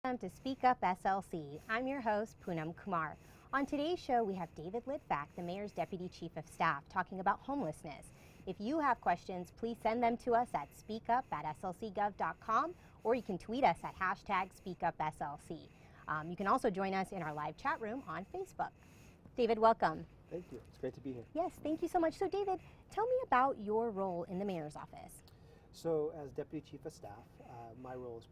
Welcome to Speak Up SLC. I'm your host, Poonam Kumar. On today's show, we have David Litvack, the Mayor's Deputy Chief of Staff, talking about homelessness. If you have questions, please send them to us at speakup@slcgov.com, or you can tweet us at #SpeakUpSLC. You can also join us in our live chat room on Facebook. David, welcome. Thank you. It's great to be here. Yes, thank you so much. So, David, tell me about your role in the Mayor's office. So, as Deputy Chief of Staff, my role is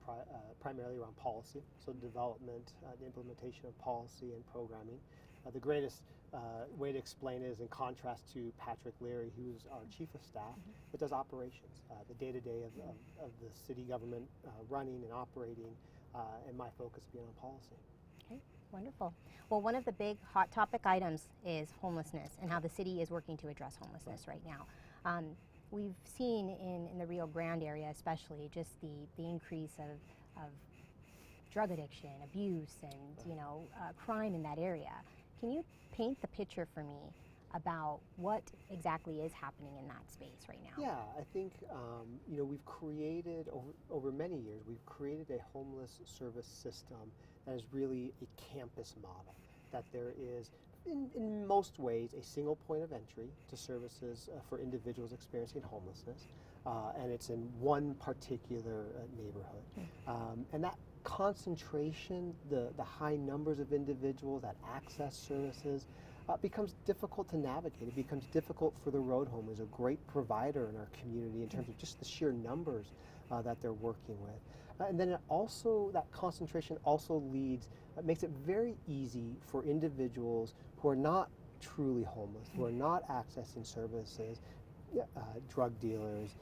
primarily around policy, so development, the implementation of policy and programming. The greatest way to explain it is in contrast to Patrick Leary, who's our Chief of Staff, that does operations, the day-to-day of the city government running and operating, and my focus being on policy. Okay, wonderful. Well, one of the big hot topic items is homelessness and how the city is working to address homelessness right now. We've seen in the Rio Grande area especially just the increase of drug addiction, abuse, and crime in that area. Can you paint the picture for me about what exactly is happening in that space right now? Yeah, I think we've created over many years, we've created a homeless service system that is really a campus model, that there is in most ways a single point of entry to services for individuals experiencing homelessness, and it's in one particular neighborhood. And that concentration, the high numbers of individuals that access services, becomes difficult to navigate. It becomes difficult for the road home as a great provider in our community in terms of just the sheer numbers that they're working with. And then that concentration also makes it very easy for individuals who are not truly homeless, who are not accessing services, drug dealers,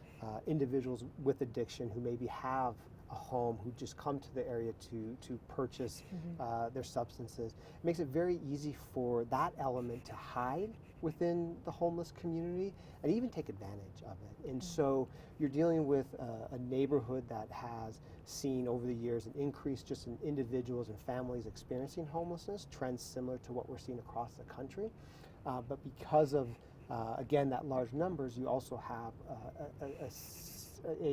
individuals with addiction who maybe have a home, who just come to the area to purchase their substances. It makes it very easy for that element to hide within the homeless community and even take advantage of it. And so you're dealing with a neighborhood that has seen over the years an increase just in individuals and families experiencing homelessness, trends similar to what we're seeing across the country. But because of, again, that large numbers, you also have a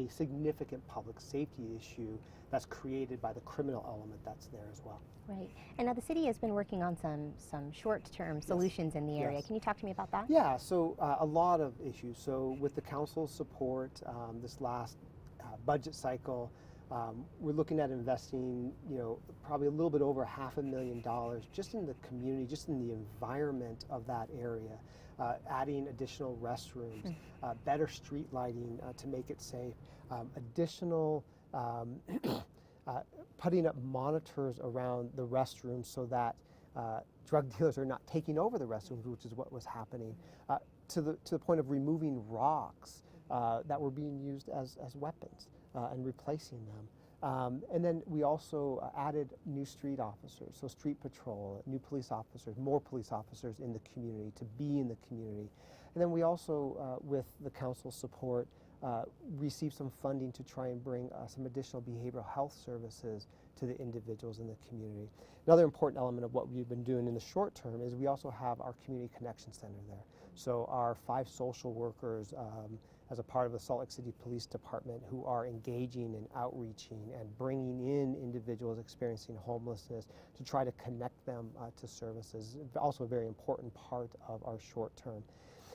significant public safety issue that's created by the criminal element that's there as well. Right. And now the city has been working on some short-term solutions in the area. Can you talk to me about that? Yeah, so a lot of issues. So with the council's support, this last budget cycle, we're looking at investing, probably a little bit over $500,000 just in the community, just in the environment of that area, adding additional restrooms, better street lighting to make it safe, additional putting up monitors around the restrooms so that drug dealers are not taking over the restrooms, which is what was happening, to the point of removing rocks that were being used as weapons. And replacing them. And then we also added new street officers, so street patrol, new police officers, more police officers in the community to be in the community. And then we also, with the council's support, received some funding to try and bring some additional behavioral health services to the individuals in the community. Another important element of what we've been doing in the short term is we also have our Community Connection Center there. So our 5 social workers, as a part of the Salt Lake City Police Department, who are engaging and outreaching and bringing in individuals experiencing homelessness to try to connect them to services, also a very important part of our short term.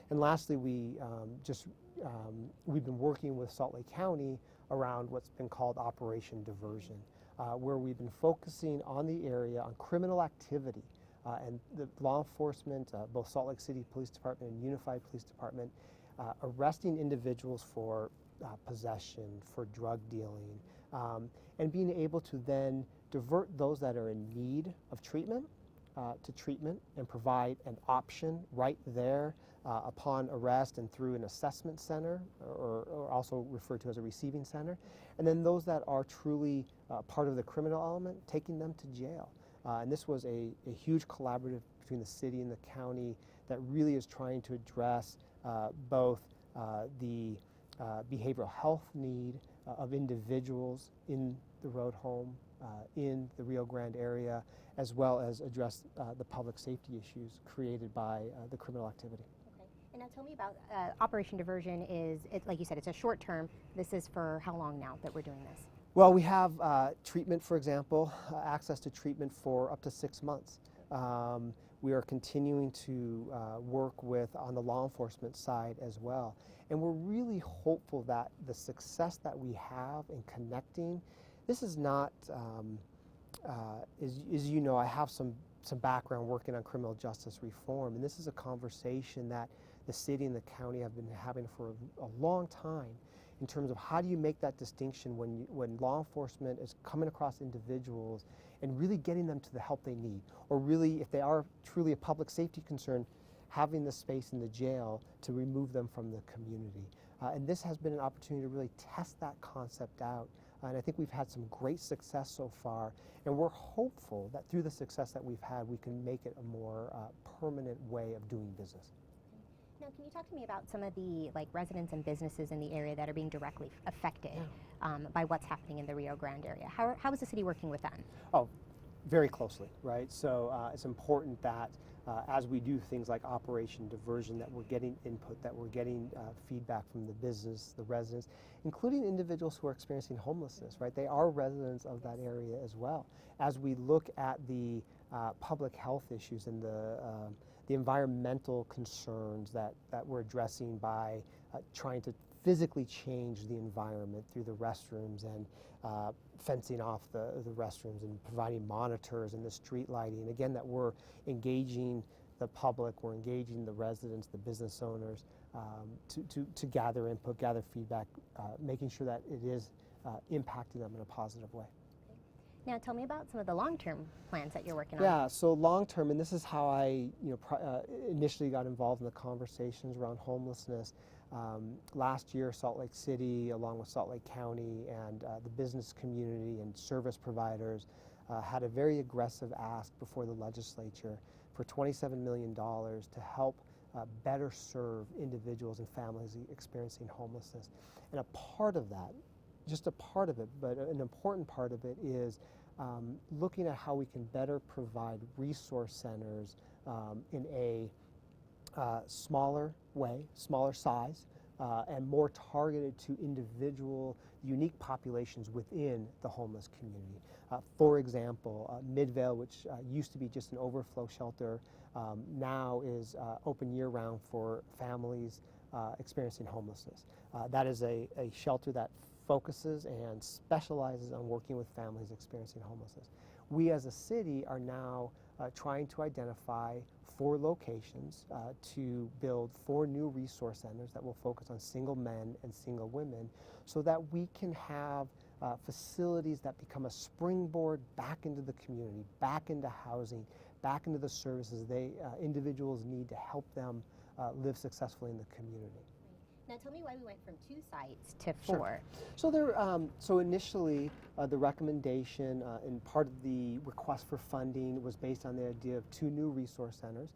And lastly, we've been working with Salt Lake County around what's been called Operation Diversion, where we've been focusing on the area on criminal activity. And the law enforcement, both Salt Lake City Police Department and Unified Police Department, arresting individuals for possession, for drug dealing, and being able to then divert those that are in need of treatment to treatment and provide an option right there upon arrest and through an assessment center, or also referred to as a receiving center. And then those that are truly part of the criminal element, taking them to jail. And this was a huge collaborative between the city and the county that really is trying to address both the behavioral health need of individuals in the road home, in the Rio Grande area, as well as address the public safety issues created by the criminal activity. Okay. And now tell me about Operation Diversion. Like you said, it's a short term. This is for how long now that we're doing this? Well, we have treatment, for example, access to treatment for up to 6 months. We are continuing to work on the law enforcement side as well. And we're really hopeful that the success that we have in connecting, this is not, as you know, I have some background working on criminal justice reform, and this is a conversation that the city and the county have been having for a long time, in terms of how do you make that distinction when law enforcement is coming across individuals and really getting them to the help they need, or really, if they are truly a public safety concern, having the space in the jail to remove them from the community. And this has been an opportunity to really test that concept out. And I think we've had some great success so far, and we're hopeful that through the success that we've had, we can make it a more permanent way of doing business. Now, can you talk to me about some of the residents and businesses in the area that are being directly affected by what's happening in the Rio Grande area? How is the city working with them? Oh, very closely, right? So it's important that as we do things like Operation Diversion, that we're getting input, that we're getting feedback from the business, the residents, including individuals who are experiencing homelessness, right? They are residents of that area as well. As we look at the public health issues and the environmental concerns that we're addressing by trying to physically change the environment through the restrooms and fencing off the restrooms and providing monitors and the street lighting. Again, that we're engaging the public, we're engaging the residents, the business owners to gather input, gather feedback, making sure that it is impacting them in a positive way. Now, tell me about some of the long-term plans that you're working on. Yeah, so long-term, and this is how I initially got involved in the conversations around homelessness. Last year, Salt Lake City, along with Salt Lake County and the business community and service providers, had a very aggressive ask before the legislature for $27 million to help better serve individuals and families experiencing homelessness. And a part of that, just a part of it, but an important part of it is looking at how we can better provide resource centers in a smaller way, smaller size, and more targeted to individual, unique populations within the homeless community. For example, Midvale, which used to be just an overflow shelter, now is open year-round for families experiencing homelessness. That is a shelter that focuses and specializes on working with families experiencing homelessness. We as a city are now trying to identify 4 locations to build 4 new resource centers that will focus on single men and single women, so that we can have facilities that become a springboard back into the community, back into housing, back into the services individuals need to help them live successfully in the community. Now, tell me why we went from 2 sites to 4. Sure. So so initially, the recommendation and part of the request for funding was based on the idea of 2 new resource centers.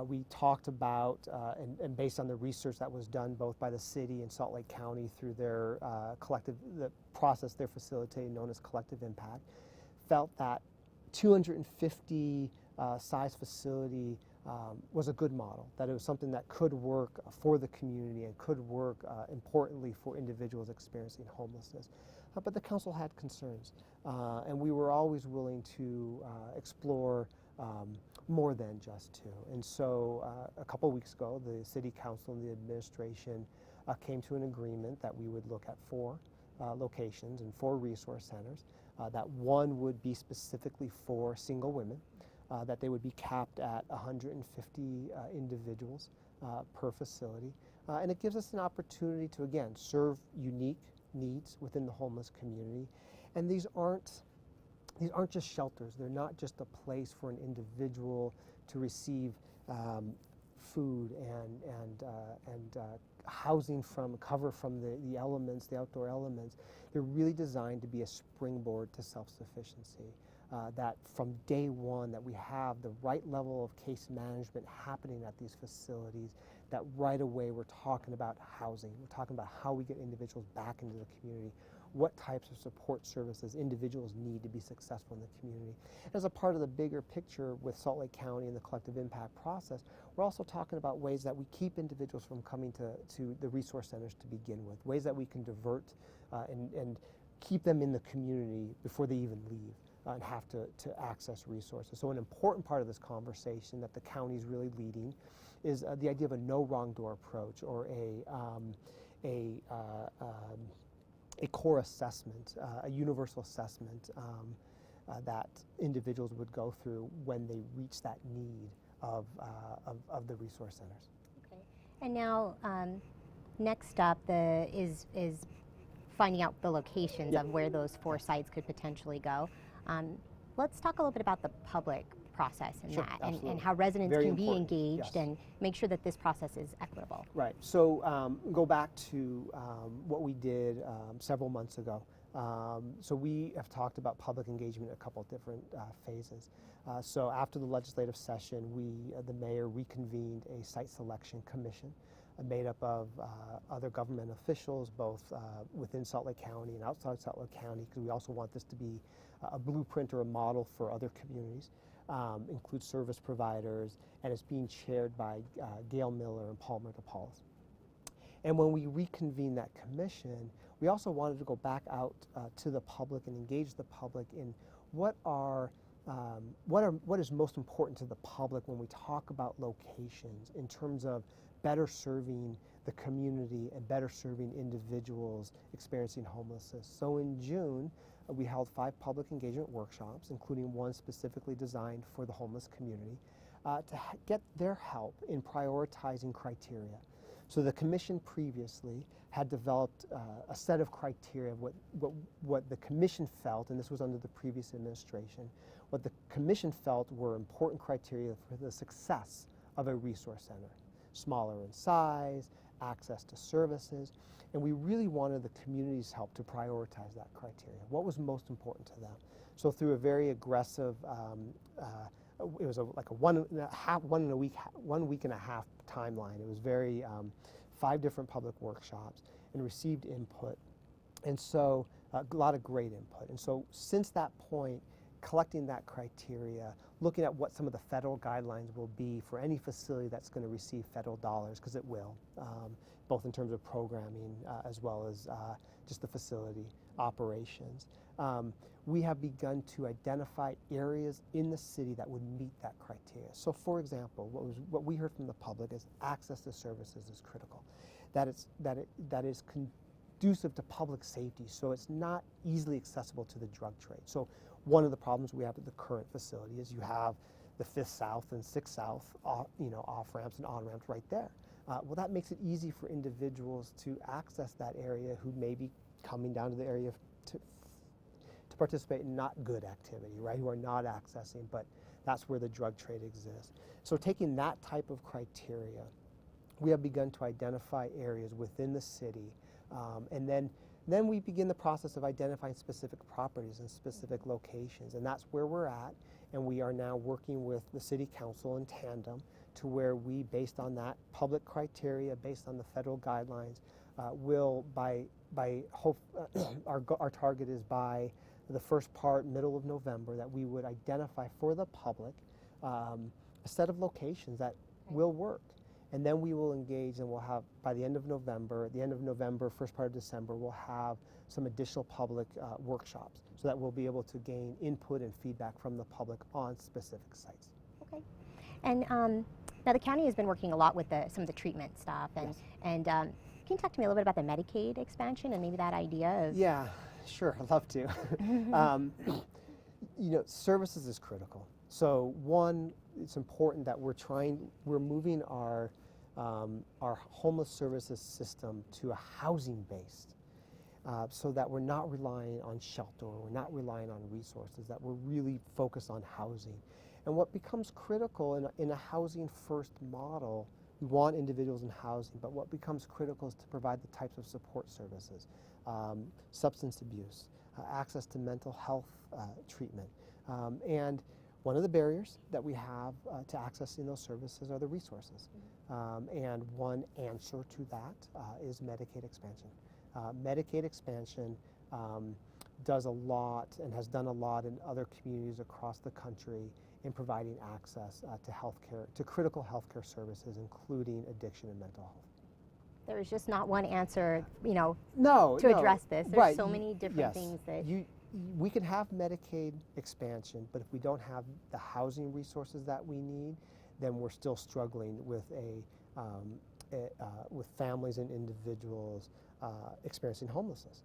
We talked about, and based on the research that was done both by the city and Salt Lake County through their the process they're facilitating known as Collective Impact, felt that 250 size facility was a good model, that it was something that could work for the community and could work importantly for individuals experiencing homelessness. But the council had concerns, and we were always willing to explore more than just 2. And so a couple weeks ago, the city council and the administration came to an agreement that we would look at 4 locations and 4 resource centers, that one would be specifically for single women, that they would be capped at 150 individuals per facility. And it gives us an opportunity to, again, serve unique needs within the homeless community. And these aren't just shelters. They're not just a place for an individual to receive food and housing from, cover from the elements, the outdoor elements. They're really designed to be a springboard to self-sufficiency. That from day one that we have the right level of case management happening at these facilities, that right away we're talking about housing, we're talking about how we get individuals back into the community, what types of support services individuals need to be successful in the community. As a part of the bigger picture with Salt Lake County and the collective impact process, we're also talking about ways that we keep individuals from coming to the resource centers to begin with, ways that we can divert and keep them in the community before they even leave and have to access resources. So an important part of this conversation that the county is really leading is the idea of a no wrong door approach, or a core assessment, a universal assessment that individuals would go through when they reach that need of the resource centers. Okay. And now, next up is finding out the locations of where those 4 sites could potentially go. Let's talk a little bit about the public process in Sure, that, absolutely. and how residents Very can be important, engaged, yes. and make sure that this process is equitable. Right. So go back to what we did several months ago. So we have talked about public engagement in a couple of different phases. So after the legislative session, the mayor reconvened a site selection commission made up of other government officials, both within Salt Lake County and outside Salt Lake County, because we also want this to be a blueprint or a model for other communities. Includes service providers, and it's being chaired by Gail Miller and Palmer DePaulis. And when we reconvened that commission, we also wanted to go back out to the public and engage the public in what is most important to the public when we talk about locations in terms of better serving the community and better serving individuals experiencing homelessness. So in June, we held 5 public engagement workshops, including one specifically designed for the homeless community, to get their help in prioritizing criteria. So the commission previously had developed a set of criteria of what the commission felt, and this was under the previous administration, what the commission felt were important criteria for the success of a resource center. Smaller in size, access to services, and we really wanted the community's help to prioritize that criteria. What was most important to them? So through a very aggressive, it was like a 1 week and a half timeline. It was very 5 different public workshops, and received input, and so a lot of great input. And so since that point, collecting that criteria, looking at what some of the federal guidelines will be for any facility that's going to receive federal dollars, because it will, both in terms of programming as well as just the facility operations. We have begun to identify areas in the city that would meet that criteria. So for example, what we heard from the public is access to services is critical. That is conducive to public safety, so it's not easily accessible to the drug trade. So one of the problems we have at the current facility is you have the 5th South and 6th South, off-ramps and on-ramps right there. Well, that makes it easy for individuals to access that area who may be coming down to the area to participate in not good activity, right, who are not accessing, but that's where the drug trade exists. So taking that type of criteria, we have begun to identify areas within the city, and then we begin the process of identifying specific properties and specific locations, and that's where we're at. And we are now working with the City Council in tandem to where we, based on that public criteria, based on the federal guidelines, will our target is by the middle of November, that we would identify for the public a set of locations that will work. And then we will engage, and we'll have, by the end of November, first part of December, we'll have some additional public workshops so that we'll be able to gain input and feedback from the public on specific sites. Okay. And now the county has been working a lot with some of the treatment stuff, and, yes. and can you talk to me a little bit about the Medicaid expansion and maybe that idea of... Yeah, sure, I'd love to. Services is critical. So one, it's important that we're moving our homeless services system to a housing-based, so that we're not relying on shelter, we're not relying on resources, that we're really focused on housing. And what becomes critical in a housing-first model, we want individuals in housing, but what becomes critical is to provide the types of support services, substance abuse, access to mental health treatment, and one of the barriers that we have to accessing those services are the resources. And one answer to that is Medicaid expansion. Medicaid expansion does a lot and has done a lot in other communities across the country in providing access to healthcare, to critical healthcare services, including addiction and mental health. There's just not one answer, No, to no, address this. There's right, so many different yes. things that. We can have Medicaid expansion, but if we don't have the housing resources that we need, then we're still struggling with with families and individuals experiencing homelessness.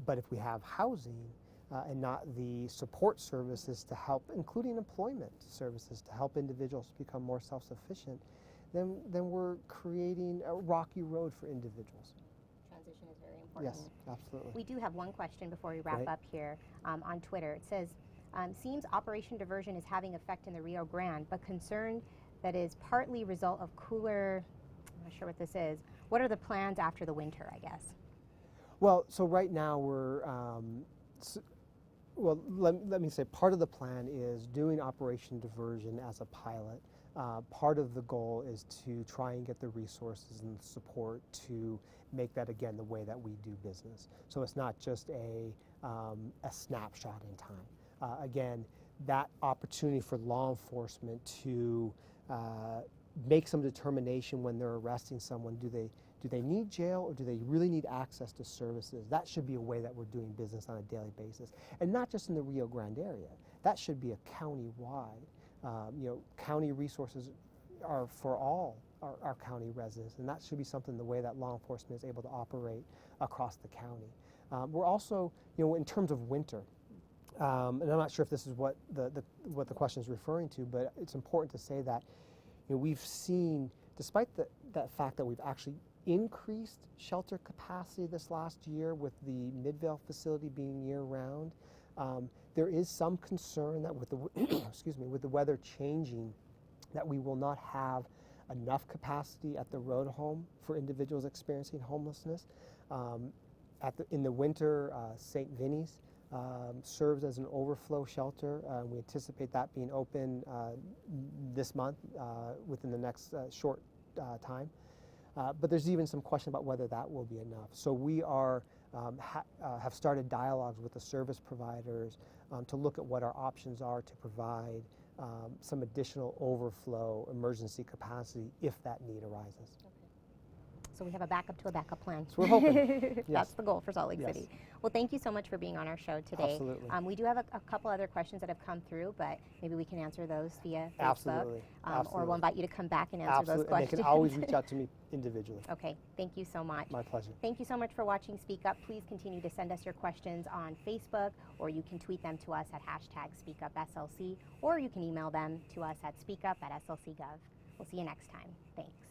But if we have housing and not the support services to help, including employment services to help individuals become more self-sufficient, then we're creating a rocky road for individuals. Transition is very important. Yes, absolutely. We do have one question before we wrap Right. up here on Twitter. It says, seems Operation Diversion is having effect in the Rio Grande, but concerned that is partly result of cooler, I'm not sure what this is. What are the plans after the winter, I guess? Well, so right now we're, let me say part of the plan is doing Operation Diversion as a pilot. Part of the goal is to try and get the resources and support to make that, again, the way that we do business. So it's not just a snapshot in time. Again, that opportunity for law enforcement to make some determination when they're arresting someone, do they need jail or do they really need access to services? That should be a way that we're doing business on a daily basis. And not just in the Rio Grande area. That should be a county-wide. County resources are for all our county residents, and that should be something the way that law enforcement is able to operate across the county. We're also, in terms of winter, and I'm not sure if this is what the question is referring to, but it's important to say that we've seen, despite that fact that we've actually increased shelter capacity this last year with the Midvale facility being year-round, there is some concern that with the with the weather changing, that we will not have enough capacity at the road home for individuals experiencing homelessness. In the winter, St. Vinny's serves as an overflow shelter. We anticipate that being open this month within the next short time. But there's even some question about whether that will be enough. So we are have started dialogues with the service providers to look at what our options are to provide some additional overflow emergency capacity if that need arises. So we have a backup to a backup plan. So we're hoping. Yes. That's the goal for Salt Lake Yes. City. Well, thank you so much for being on our show today. Absolutely. We do have a couple other questions that have come through, but maybe we can answer those via Facebook. Absolutely. Or we'll invite you to come back and answer Absolutely. those questions. And they can always reach out to me individually. Okay, thank you so much. My pleasure. Thank you so much for watching Speak Up. Please continue to send us your questions on Facebook, or you can tweet them to us at #SpeakUpSLC, or you can email them to us at speakup@slc.gov. We'll see you next time. Thanks.